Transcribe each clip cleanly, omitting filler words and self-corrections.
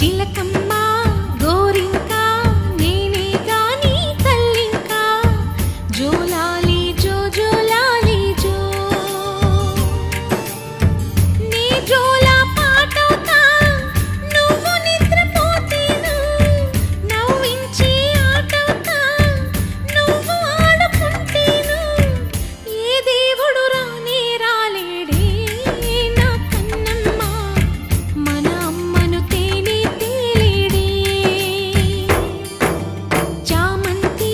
చిలకమ్మ గోరింకా నేనే గాని తల్లింకా జోలాలి జో జోలాలి జో నీ జోలా పాటోతా నువ్వు నిద్రపోతేను నవ్వించి ఆటోతా నువ్వు ఆడుకుంటేను ఏ దేవుడు రానే రాలేడే నా కన్నమ్మ మన అమ్మను తేనే తేలేడే చామంతి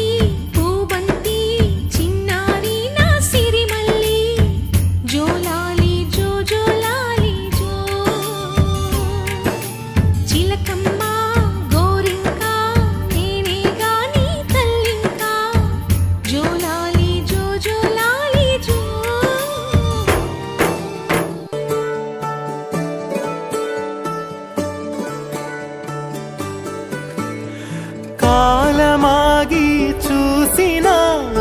పూబంతి చిన్నారి నా సిరిమల్లి జోలాలి జో జోలాలి జో చిలకమ్మ గోరింకా నేనే గాని తల్లింకా జోలాలి జో జోలాలి జో కాలమాగి చూసిన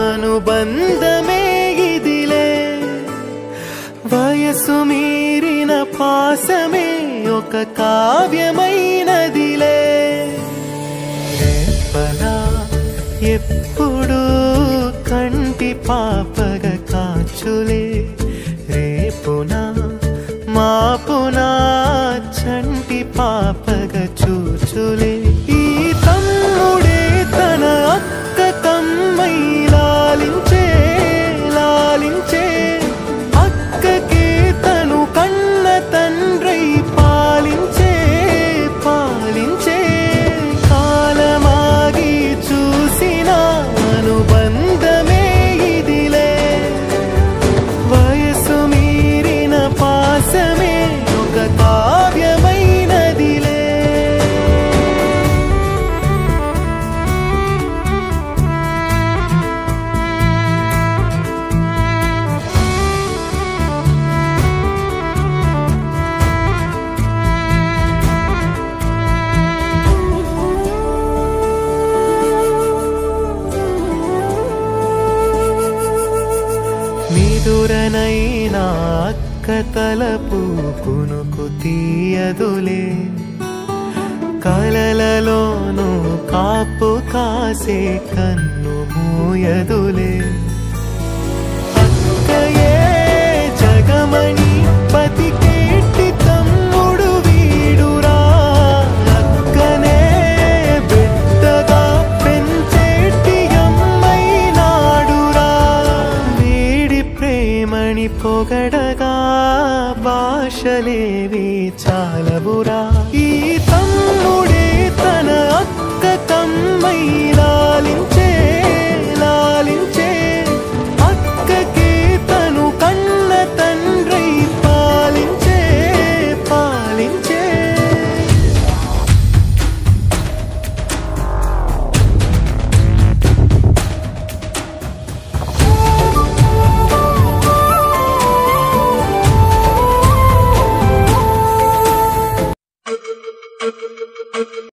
అనుబంధమే ఇదిలే వయసు మీరిన పాసమే ఒక కావ్యమైనదిలే రేపలా ఎప్పుడు కంటి పాపగ కాచులే రేపునా మాపునా చంటి పాపగ చూచులే ఈ తమ్ముడే తన అక్క కమ్మై లాలించే లాలించే అక్కకే తను కన్న తండ్రై పాలించే పాలించే కాలమాగి చూసిన అనుబంధమే ఇదిలే వయసు మీరిన పాసమే ఒక కావ్యమైనదిలే నిదురనైనా అక్క తలపు కునుకు తీయదులే కలలలోనూ కాపు కాసే కన్ను మూయదులే అక్కయే జగమణి బతికేటి తమ్ముడు వీడురా అక్కనే బిడ్డగా పెంచేటి అమ్మైనాడురా వీడి ప్రేమని పొగడగా భాషలేవి చాలవురా ఈ తమ్ముడే తన అక్క కమ్మై